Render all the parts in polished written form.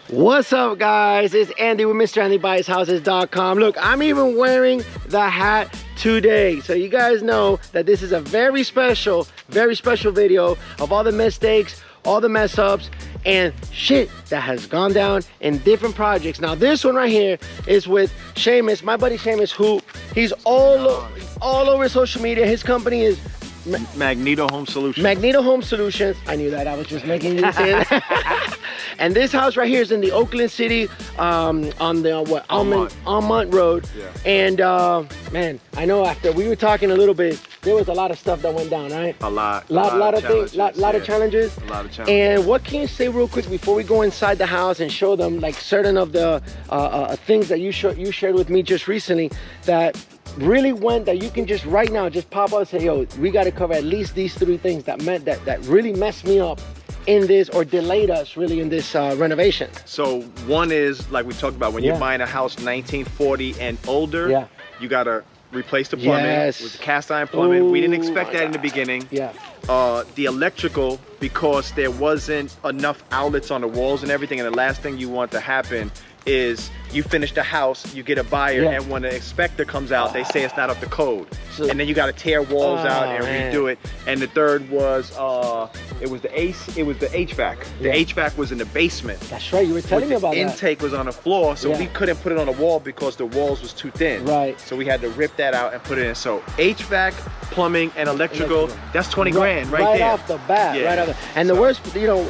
What's up, guys? It's Andy with MrAndyBuysHouses.com. Look, I'm even wearing the hat today, so you guys know that this is a very special video of all the mistakes, all the mess ups, and shit that has gone down in different projects. Now, this one right here is with Shamus, my buddy Shamus, who he's all over social media. His company is Magento Home Solutions. Magento Home Solutions. I knew that. I was just making you say that. And this house right here is in the Oakland City, on the Almont Road. Yeah. And man, I know after we were talking a little bit, there was a lot of stuff that went down, right? A lot of things, lot of challenges. A lot of challenges. And what can you say real quick before we go inside the house and show them like certain of the things that you shared with me just recently that really went, that you can just right now just pop up and say, yo, we got to cover at least these 3 things that really messed me up in this, or delayed us really in this renovation. So one is, like we talked about, when you're buying a house 1940 and older, you got to replace the plumbing with the cast iron plumbing. Ooh, we didn't expect that in the beginning. The electrical, because there wasn't enough outlets on the walls and everything, and the last thing you want to happen is you finish the house, you get a buyer, and when the inspector comes out, they say it's not up to code. So, and then you got to tear walls out and redo it. And the third was it was the HVAC. The HVAC was in the basement. That's right, you were telling me about that. The intake was on the floor, so we couldn't put it on the wall because the walls was too thin. Right. So we had to rip that out and put it in. So HVAC, plumbing, and electrical, that's 20 grand right there. Right off the bat, right off the bat. And the worst, you know,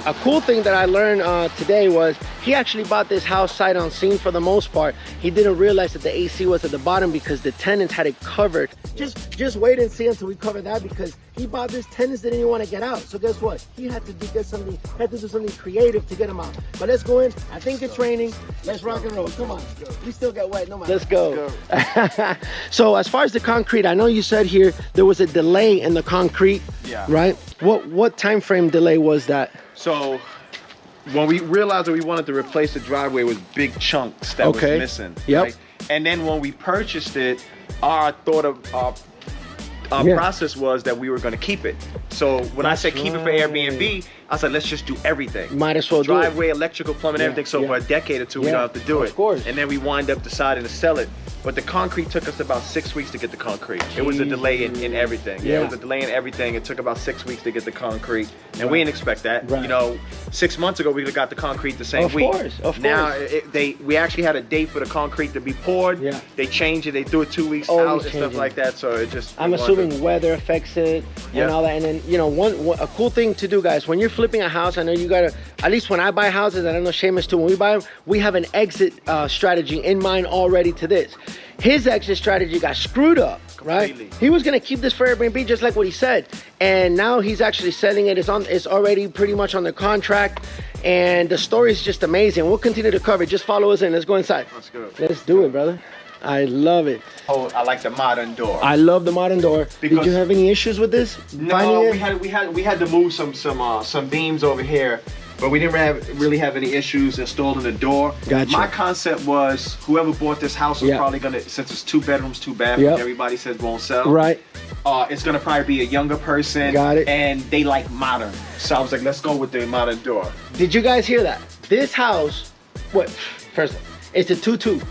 a cool thing that I learned today was he actually bought this house sight unseen for the most part. He didn't realize that the AC was at the bottom because the tenants had it covered. Just wait and see until we cover that, because he bought this, tenants didn't even want to get out. So guess what? He had to do something creative to get them out. But let's go in. I think it's raining. Let's rock and roll. Come on. We still get wet. No matter. Let's go. So as far as the concrete, I know you said here there was a delay in the concrete. Yeah. Right? What time frame delay was that? So when we realized that we wanted to replace the driveway with big chunks that was missing. Yep. Right? And then when we purchased it, our process was that we were going to keep it. So when I said keep it for Airbnb, I said let's just do everything. Might as well driveway, do it. electrical, plumbing, everything. So for a decade or two, we don't have to do it. Of course. And then we wind up deciding to sell it. But the concrete took us about 6 weeks to get the concrete. It was a delay in everything. Yeah, it was a delay in everything. It took about 6 weeks to get the concrete. And we didn't expect that. Right. You know, 6 months ago, we would have got the concrete the same week. Of course. Now, we actually had a date for the concrete to be poured. Yeah. They changed it. They threw it 2 weeks out and stuff like that. So it just... I'm assuming weather affects it and all that. And then, you know, a cool thing to do, guys, when you're flipping a house, I know you got to, at least when I buy houses, and I know Shamus too, when we buy them, we have an exit strategy in mind already to this. His exit strategy got screwed up, right? Completely. He was gonna keep this for Airbnb, just like what he said, and now he's actually selling it. It's already pretty much on the contract, and the story is just amazing. We'll continue to cover it. Just follow us in. Let's go inside. Let's go. Let's do it, brother. I love it. Oh, I like the modern door. I love the modern door. Did you have any issues with this? No, we had to move some beams over here. But we didn't really have any issues installing the door. Gotcha. My concept was whoever bought this house was probably gonna, since it's 2 bedrooms, 2 bathrooms, everybody says won't sell. Right. It's gonna probably be a younger person. Got it. And they like modern. So I was like, let's go with the modern door. Did you guys hear that? This house, first of all, it's a 2-2,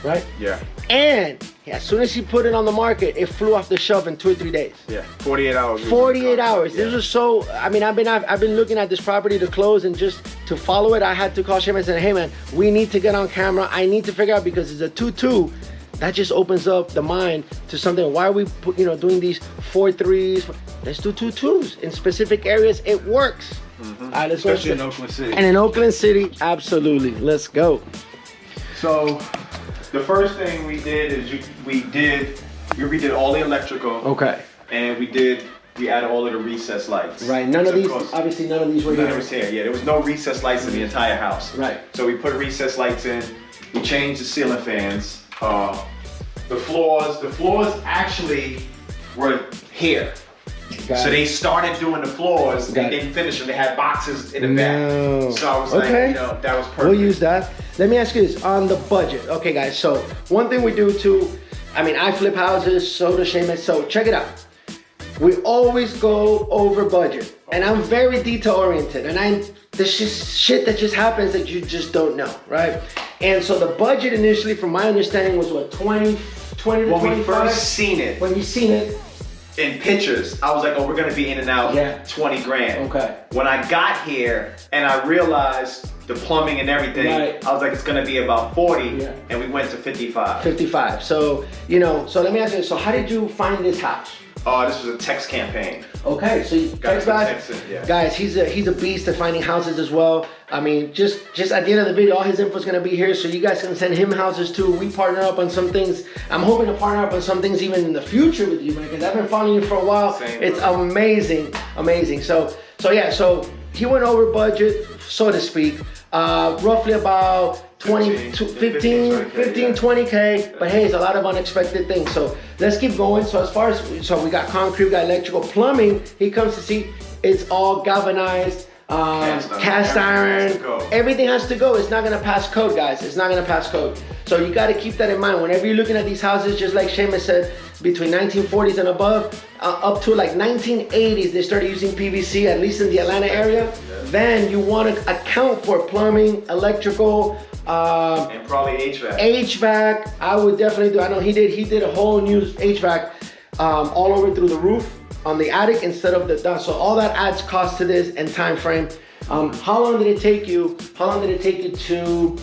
right? Yeah. And as soon as he put it on the market, it flew off the shelf in 2 or 3 days. Yeah, 48 hours. 48 hours. Yeah. This was so, I mean, I've been looking at this property to close, and just to follow it, I had to call Shamus and say, hey man, we need to get on camera. I need to figure out, because it's a 2-2. That just opens up the mind to something. Why are we doing these 4-3s? Let's do 2-2s. In specific areas, it works. All right, let's Especially in Oakland City. And in Oakland City, absolutely. Let's go. So, the first thing we did is we redid all the electrical. Okay. And we added all of the recessed lights. Right. Obviously none of these were here. None of was here. Yeah, there was no recessed lights in the entire house. Right. So we put recessed lights in. We changed the ceiling fans. The floors actually were here. So they started doing the floors. They didn't finish them. They had boxes in the back. So I was like, you know, that was perfect. We'll use that. Let me ask you this, on the budget. Okay, guys, so one thing we do too, I mean, I flip houses, so does Shamus, so check it out. We always go over budget, and I'm very detail oriented, and I there's just shit that just happens that you just don't know, right? And so the budget initially, from my understanding, was what, 20 to 25? When we first seen it. When you seen it. In pictures, I was like, oh, we're gonna be in and out 20 grand. Okay. When I got here and I realized the plumbing and everything, I was like, it's gonna be about 40, and we went to 55. 55. So, you know, so let me ask you, so how did you find this house? Oh, this was a text campaign. Okay, so text guys. Guys, he's a beast at finding houses as well. I mean, just at the end of the video, all his info is gonna be here, so you guys can send him houses too. We partner up on some things. I'm hoping to partner up on some things even in the future with you, man, because I've been following you for a while. It's amazing, amazing. So yeah, so he went over budget, so to speak, roughly about 15, 20K, but hey, it's a lot of unexpected things. So let's keep going. So as far as, so we got concrete, we got electrical, plumbing, he comes to see, it's all galvanized, cast iron, everything has to go. It's not gonna pass code, guys. It's not gonna pass code. So you gotta keep that in mind. Whenever you're looking at these houses, just like Shamus said, between 1940s and above, up to like 1980s, they started using PVC, at least in the Atlanta area. Then you wanna account for plumbing, electrical, and probably HVAC. HVAC, I would definitely do. I know he did a whole new HVAC all over through the roof on the attic instead of the down. So all that adds cost to this and time frame. How long did it take you to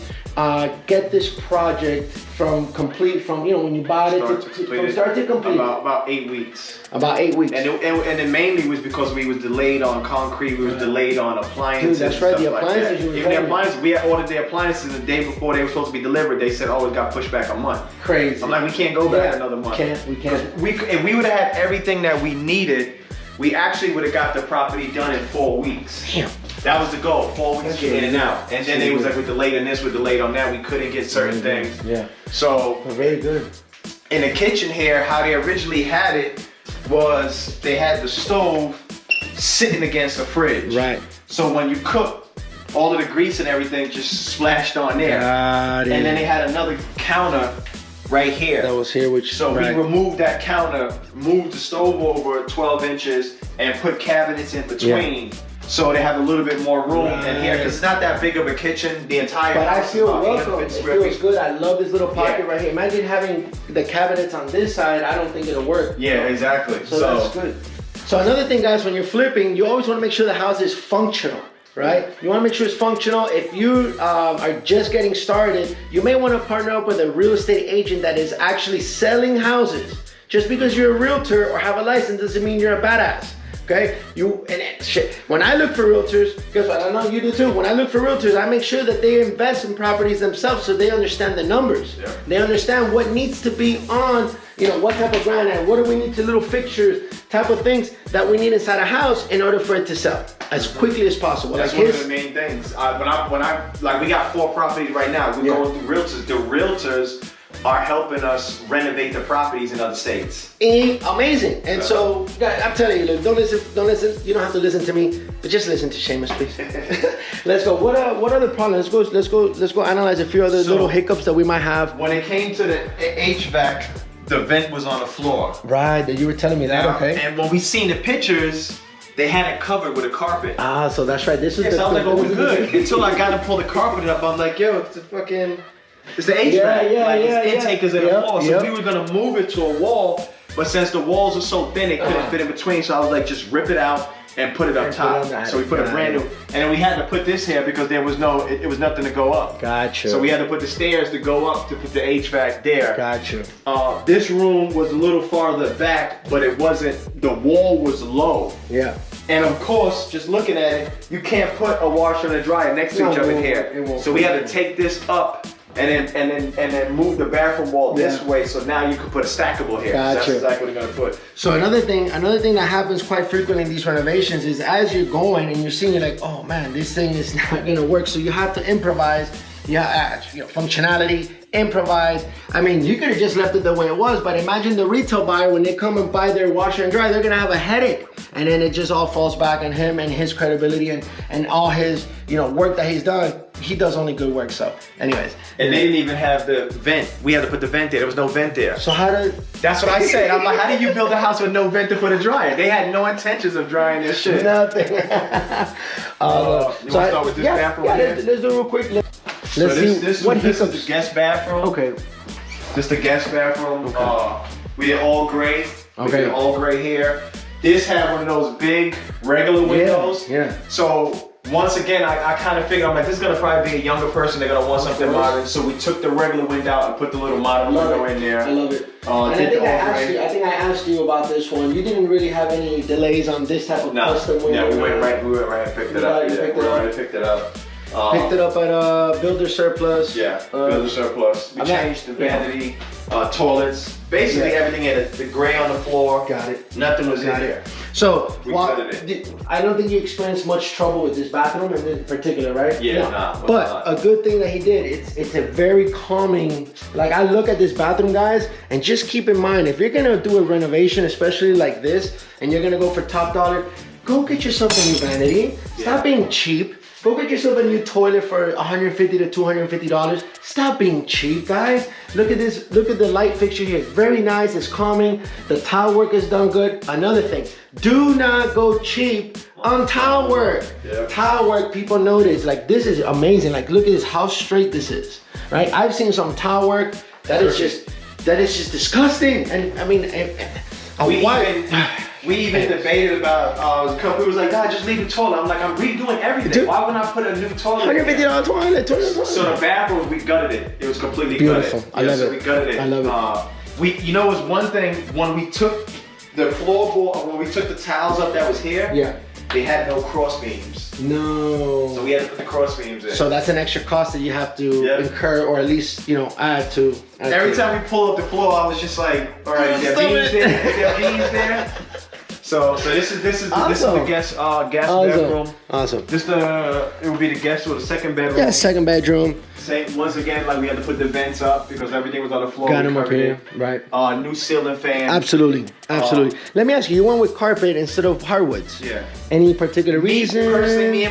get this project from you know, when you bought it from start to complete? About 8 weeks. About 8 weeks. And it mainly was because we was delayed on concrete, we was delayed on appliances. Dude, that's right, the appliances you were even the appliances, we had ordered the appliances the day before they were supposed to be delivered. They said, oh, it got pushed back a month. Crazy. I'm like, we can't go back another month. We can't. If we would have had everything that we needed, we actually would have got the property done in 4 weeks. Damn. That was the goal, 4 weeks get in and out. And then they was like, we're delayed on this, we're delayed on that. We couldn't get certain things. Yeah. So, very good. In the kitchen here, how they originally had it was they had the stove sitting against the fridge. Right. So when you cook, all of the grease and everything just splashed on there. And then they had another counter right here. That was here, So we removed that counter, moved the stove over 12 inches, and put cabinets in between. Yeah. So they have a little bit more room in here, because it's not that big of a kitchen. The entire But I feel welcome. It feels good. I love this little pocket right here. Imagine having the cabinets on this side. I don't think it'll work. Yeah, exactly. So that's good. So another thing, guys, when you're flipping, you always want to make sure the house is functional, right? You want to make sure it's functional. If you are just getting started, you may want to partner up with a real estate agent that is actually selling houses. Just because you're a realtor or have a license doesn't mean you're a badass. Okay, when I look for realtors, guess what? I know you do too. When I look for realtors, I make sure that they invest in properties themselves so they understand the numbers. Yeah. They understand what needs to be on, you know, what type of granite, what do we need to little fixtures, type of things that we need inside a house in order for it to sell as quickly as possible. That's one of the main things. When we got 4 properties right now, we're going through realtors. The realtors are helping us renovate the properties in other states. Amazing. And so, guys, I'm telling you, look, don't listen. You don't have to listen to me, but just listen to Shamus, please. Let's go. What other problems? Let's go analyze a few other little hiccups that we might have. When it came to the HVAC, the vent was on the floor. Right, you were telling me that, okay. And when we seen the pictures, they had it covered with a carpet. Ah, so that's right. This is so I was like, oh, we're good. Until I got to pull the carpet up, I'm like, yo, it's the HVAC. Its intake is in the wall. So we were gonna move it to a wall, but since the walls are so thin, it couldn't fit in between. So I was like, just rip it out and put it up top. So we put a brand new, and then we had to put this here because there was it was nothing to go up. Gotcha. So we had to put the stairs to go up to put the HVAC there. Gotcha. This room was a little farther back, but it wasn't. The wall was low. Yeah. And of course, just looking at it, you can't put a washer and a dryer next to each other here. So we had to take this up and then move the bathroom wall this way, so now you can put a stackable here. Gotcha. That's exactly what we're gonna put. So another thing that happens quite frequently in these renovations is as you're going and you're seeing, you're like, oh man, this thing is not gonna work. So you have to improvise. Functionality, improvise. I mean, you could have just left it the way it was, but imagine the retail buyer, when they come and buy their washer and dryer, they're gonna have a headache. And then it just all falls back on him and his credibility and all his, work that he's done, he does only good work. So anyways. And they didn't even have the vent. We had to put the vent there. There was no vent there. So how did... That's what I said. I'm like, how do you build a house with no vent to put a dryer? They had no intentions of drying this shit. Nothing. You want to start with this bathroom here? Let's do it real quick. Let's see this is the guest bathroom. Okay. This is the guest bathroom. Okay. We did all gray. Okay. We did all gray here. This had one of those big regular windows. Yeah. So once again, I kind of figured, I'm like, this is gonna probably be a younger person. They're gonna want something modern. So we took the regular window out and put the little modern window in there. I love it. And I think I asked you about this one. You didn't really have any delays on this type of custom window. Yeah, we went right and picked it up. Picked it up. Picked it up at Builder Surplus. Yeah, Builder Surplus. We changed the vanity, toilets, basically everything in it. The gray on the floor. Got it. Nothing was in there. So, I don't think you experienced much trouble with this bathroom in particular, right? Yeah, nah. But a good thing that he did, it's a very calming, like I look at this bathroom, guys, and just keep in mind, if you're gonna do a renovation, especially like this, and you're gonna go for top dollar, go get yourself a new vanity. Stop being cheap. Go get yourself a new toilet for $150 to $250. Stop being cheap, guys. Look at this, look at the light fixture here. It's very nice, it's calming. The tile work is done good. Another thing, do not go cheap on tile work. Yeah. Tile work, people notice, like this is amazing. Like look at this, how straight this is, right? I've seen some tile work that is just disgusting. And I mean, we even debated about, a couple people was like, God, just leave the toilet. I'm like, I'm redoing everything. Dude, why wouldn't I put a new toilet $150 toilet. So the bathroom, we gutted it. It was completely beautiful. Gutted. I love it. We gutted it. I love it. You know, it was one thing, when we took the floorboard, when we took the tiles up that was here, they had no cross beams. No. So we had to put the cross beams in. So that's an extra cost that you have to incur, or at least, add to. Every time we pull up the floor, I was just like, all right, is there beams there? Is there beams there? So this is the guest bedroom. Awesome. It would be the guest with a second bedroom. Yeah, second bedroom. Same, once again, like we had to put the vents up because everything was on the floor. Got them up here, right? New ceiling fan. Absolutely. Let me ask you, you went with carpet instead of hardwoods. Yeah. Any particular reason? Personally, me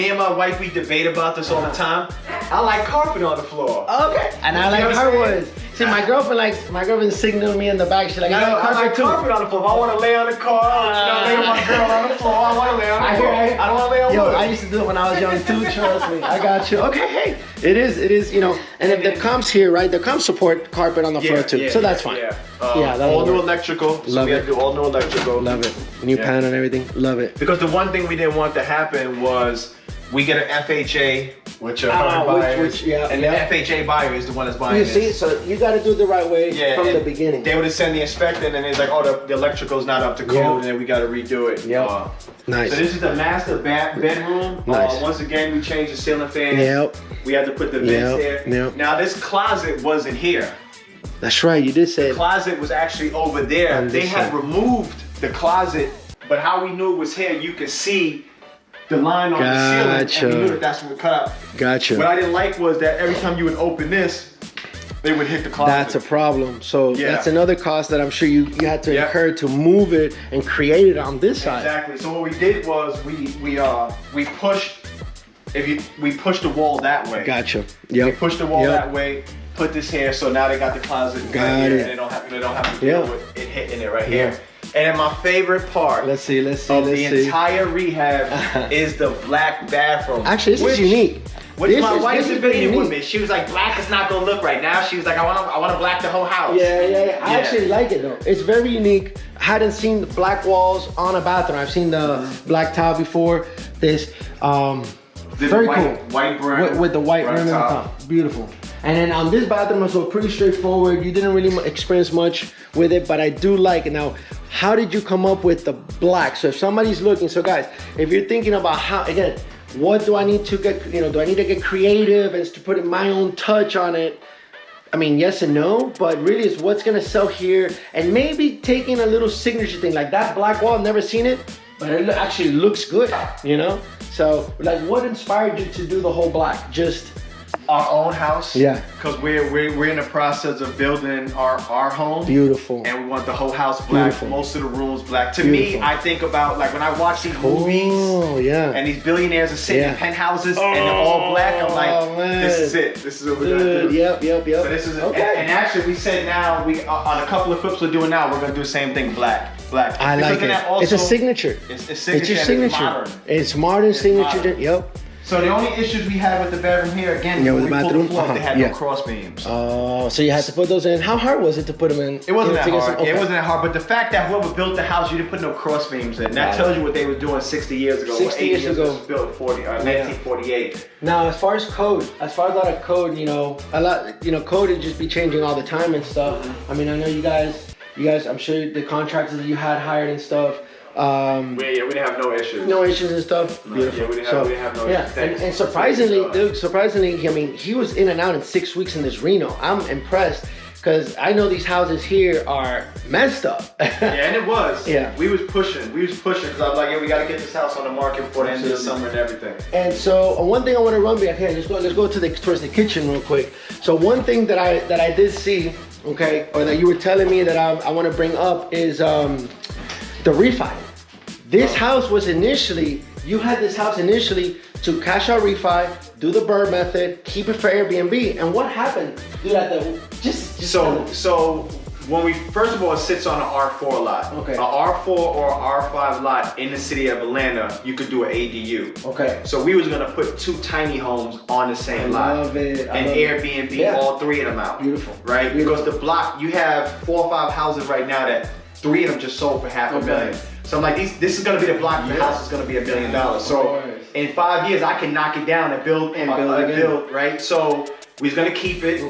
and my wife, we debate about this all the time. I like carpet on the floor. Okay. And I like hardwoods. See, my girlfriend signaled me in the back. She's like, I like carpet on the floor. If I want to lay on the car, lay with my girl on the floor. I want to lay on the floor. I don't want to lay on wood. I used to do it when I was young too. Trust me. I got you. Okay, hey, it is. And if the comps here, right? The comps support carpet on the floor too, so that's fine. All new electrical. So we had to do all new electrical. Love it. New panel and everything. Love it. Because the one thing we didn't want to happen was we get an FHA, which are buyers, and the FHA buyer is the one that's buying this. You see, so you got to do it the right way from the beginning. They would have sent the inspector, and then it's like, oh, the electrical's not up to code, and then we got to redo it. Yeah. Nice. So this is the master bedroom. Nice. Once again, we changed the ceiling fan. Yep. We had to put the vents there. Yep. Now this closet wasn't here. That's right. You did say the closet was actually over there. They had removed the closet, but how we knew it was here, you could see the line on the ceiling, and we knew that's what we cut out. Gotcha. What I didn't like was that every time you would open this, they would hit the closet. That's a problem. So that's another cost that I'm sure you had to incur to move it and create it on this side. Exactly. So what we did was we pushed the wall that way. Gotcha. Yep. We pushed the wall that way. Put this here, so now they got the closet right here, and they don't have to deal with it hitting it right here. And then my favorite part let's see the entire rehab is the black bathroom. Actually, this is unique. My wife debated with me. She was like, black is not gonna look right. Now she was like, I want to black the whole house. Yeah. I actually like it though. It's very unique. I hadn't seen the black walls on a bathroom. I've seen the black tile before. This very cool. White brim with the white rim on top. Beautiful. And then on this bathroom, it was pretty straightforward. You didn't really experience much with it, but I do like it. Now, how did you come up with the black? So if somebody's looking, so guys, if you're thinking about what do I need to get, do I need to get creative and to put in my own touch on it? I mean, yes and no, but really it's what's gonna sell here, and maybe taking a little signature thing like that black wall. I've never seen it, but it actually looks good, So like, what inspired you to do the whole black? Just our own house. Yeah. Because we're in the process of building our home. Beautiful. And we want the whole house black. Beautiful. Most of the rooms black. To me, I think about like when I watch these movies. Yeah. And these billionaires are sitting in penthouses and they're all black. I'm like, this is it. This is what we're gonna do. Yep. So this is and actually we said now on a couple of flips we're doing now, we're gonna do the same thing, black. I like it. Also, it's a signature. It's your signature. It's modern. It's modern signature. Modern. Yep. So the only issues we had with the bedroom here, again, when we pulled the floor, they had no cross beams. Oh, so you had to put those in. How hard was it to put them in? It wasn't that hard. It wasn't that hard, but the fact that whoever built the house, you didn't put no cross beams in, that tells you what they were doing 60 years ago. 60 years ago. It was built 1948. Now, as far as code, a lot of code, code would just be changing all the time and stuff. I mean, I know you guys, I'm sure the contractors that you had hired and stuff. We didn't have no issues. No issues and stuff. No, beautiful. Yeah, we didn't have no issues. And surprisingly, I mean, he was in and out in 6 weeks in this Reno. I'm impressed because I know these houses here are messed up. And it was. Yeah. We was pushing because I was like, we got to get this house on the market before the end of the summer and everything. And so one thing I want to run back here. Let's go towards the kitchen real quick. So one thing that I did see, okay, or that you were telling me that I want to bring up is the refi. This house was you had this house initially to cash out refi, do the BRRRR method, keep it for Airbnb. And what happened? So when first of all, it sits on an R4 lot. Okay. A R4 or R5 lot in the city of Atlanta, you could do an ADU. Okay. So we was gonna put 2 tiny homes on the same lot. Love it. And Airbnb all 3 of them out. Beautiful. Right? Beautiful. Because the block, you have 4 or 5 houses right now that 3 of them just sold for $500,000. So I'm like, this is gonna be the block, the house is gonna be $1 billion. So in 5 years, I can knock it down and build, right? So we was gonna keep it,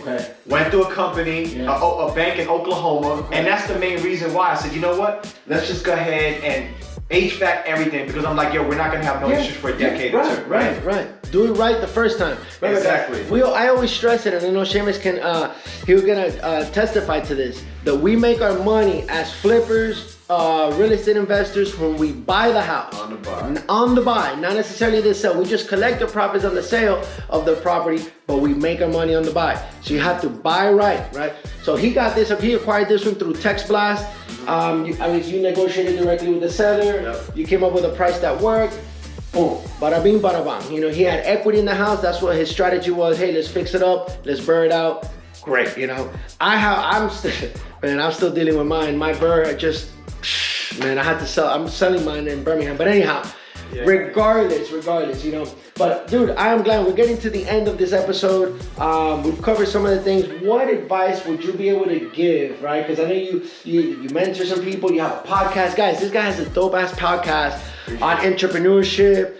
went through a company, a bank in Oklahoma, and that's the main reason why I said, you know what? Let's just go ahead and HVAC everything, because I'm like, we're not gonna have no issues for a decade or two. Right. Do it right the first time. Remember exactly. I always stress it, and I know Shamus can, he was gonna testify to this, that we make our money as flippers, real estate investors when we buy the house. On the buy, not necessarily the sell. We just collect the profits on the sale of the property, but we make our money on the buy. So you have to buy right? So he got this, he acquired this one through Text Blast. You negotiated directly with the seller. You came up with a price that worked. Boom, bada bing, bada bang. He had equity in the house. That's what his strategy was. Hey, let's fix it up. Let's BRRRR it out. Great, I'm still dealing with mine. My BRRRR I had to sell. I'm selling mine in Birmingham. But anyhow, regardless, But dude, I am glad we're getting to the end of this episode. We've covered some of the things. What advice would you be able to give, right? Because I know you mentor some people. You have a podcast, guys. This guy has a dope ass podcast on entrepreneurship,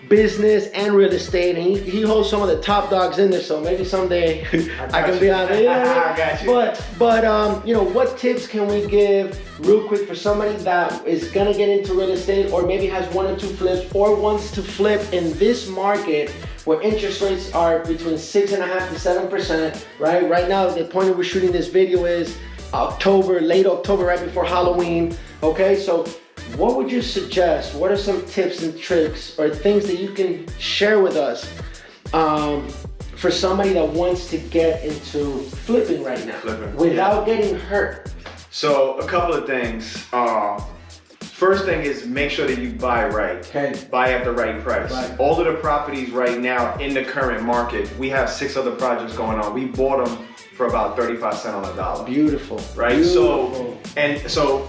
business, and real estate, and he holds some of the top dogs in there. So maybe someday I can be on there. I got you. But what tips can we give real quick for somebody that is gonna get into real estate, or maybe has 1 or 2 flips, or wants to flip in this market where interest rates are between 6.5% to 7%, right? Right now, the point that we're shooting this video is late October, right before Halloween. Okay, so what would you suggest? What are some tips and tricks or things that you can share with us for somebody that wants to get into flipping right now without getting hurt? So a couple of things. First thing is make sure that you buy right. Okay. Buy at the right price. Right. All of the properties right now in the current market, we have 6 other projects going on. We bought them for about 35 cents on the dollar. Beautiful. Right? Beautiful. So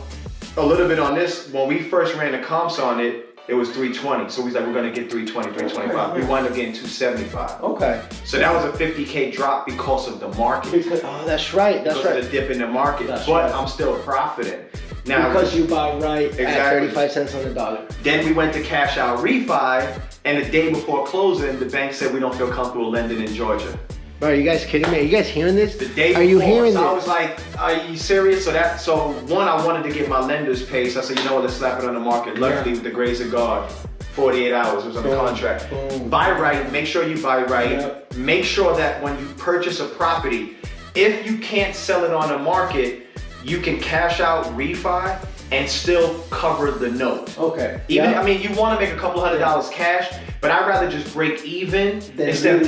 a little bit on this, when we first ran the comps on it, it was 320. So we was like, we're gonna get 320, 325. We wound up getting 275. Okay. So that was a 50K drop because of the market. That's right. Because of the dip in the market. I'm still profiting. Now, because you buy right at 35 cents on the dollar. Then we went to cash out refi, and the day before closing, the bank said we don't feel comfortable lending in Georgia. Bro, are you guys kidding me? Are you guys hearing this? The day before. Are you hearing this? I was like, are you serious? So one, I wanted to get my lender's pay. So I said, you know what, let's slap it on the market. Luckily, with the grace of God, 48 hours was on the contract. Boom. Buy right, make sure you buy right. Yep. Make sure that when you purchase a property, if you can't sell it on the market, you can cash out refi and still cover the note. Okay. Even I mean, you want to make a couple $100 cash, but I'd rather just break even instead of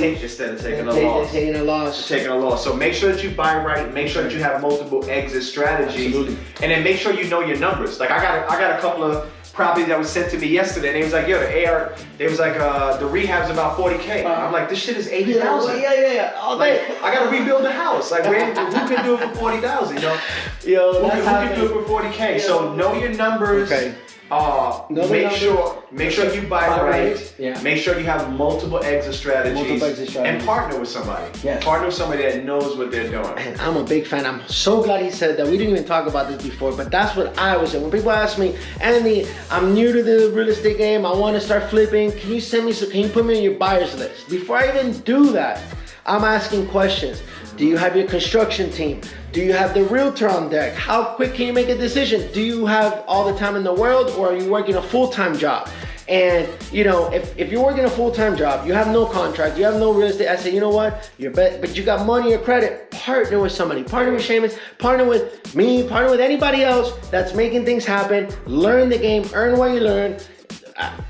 taking a loss. Taking a loss. So make sure that you buy right. Make sure that you have multiple exit strategies. Absolutely. And then make sure you know your numbers. Like I got a couple of properties that was sent to me yesterday. And they was like, yo, the rehab's about 40K. I'm like, this shit is 80,000. Yeah. Like, I gotta rebuild the house. Like, who can do it for 40,000? You know, who can do it for 40K? So know your numbers. Okay. Make sure you buy right. Yeah. Make sure you have multiple exit strategies. And partner with somebody. Yeah. Partner with somebody that knows what they're doing. And I'm a big fan. I'm so glad he said that. We didn't even talk about this before, but that's what I was saying. When people ask me, Andy, I'm new to the real estate game. I want to start flipping. Can you put me on your buyers list? Before I even do that, I'm asking questions. Do you have your construction team? Do you have the realtor on deck? How quick can you make a decision? Do you have all the time in the world, or are you working a full-time job? And you know, if you're working a full-time job, you have no contract, you have no real estate, I say, you know what? But you got money or credit, partner with somebody. Partner with Shamus, partner with me, partner with anybody else that's making things happen. Learn the game, earn what you learn.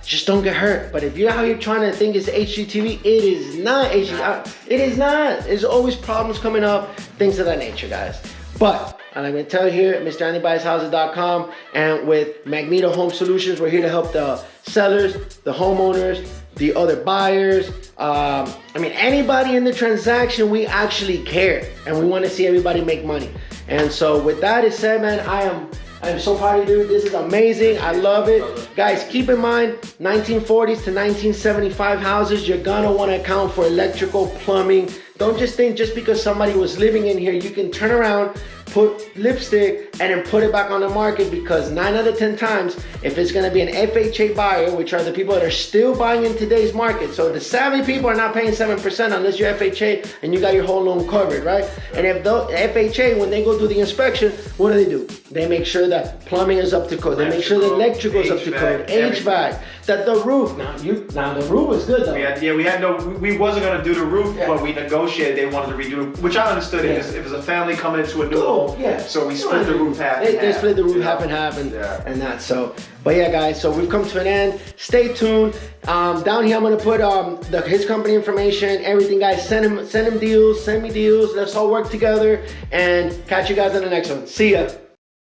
Just don't get hurt. But if you're out here trying to think it's HGTV, it is not HGTV. It is not. There's always problems coming up, things of that nature, guys. But I'm going to tell you here at MrAndyBuysHouses.com and with Magento Home Solutions, we're here to help the sellers, the homeowners, the other buyers. I mean, anybody in the transaction, we actually care. And we want to see everybody make money. And so with that said, man, I am so proud of you, dude. This is amazing. I love it. Guys, keep in mind, 1940s to 1975 houses, you're gonna wanna account for electrical, plumbing. Don't just think just because somebody was living in here, you can turn around, put lipstick, and then put it back on the market, because 9 out of 10 times, if it's gonna be an FHA buyer, which are the people that are still buying in today's market, so the savvy people are not paying 7% unless you're FHA and you got your whole loan covered, right? And if the FHA, when they go do the inspection, what do? They make sure that plumbing is up to code. They make sure the electrical is up to code, HVAC, that the roof. Now the roof is good though. We wasn't gonna do the roof, but we negotiated. They wanted to redo it, which I understood. It was a family coming into a new home. So we split the roof half. They split the roof half and half, and that. So, but yeah, guys. So we've come to an end. Stay tuned. Down here, I'm gonna put his company information, everything, guys. Send him deals. Send me deals. Let's all work together and catch you guys on the next one. See ya.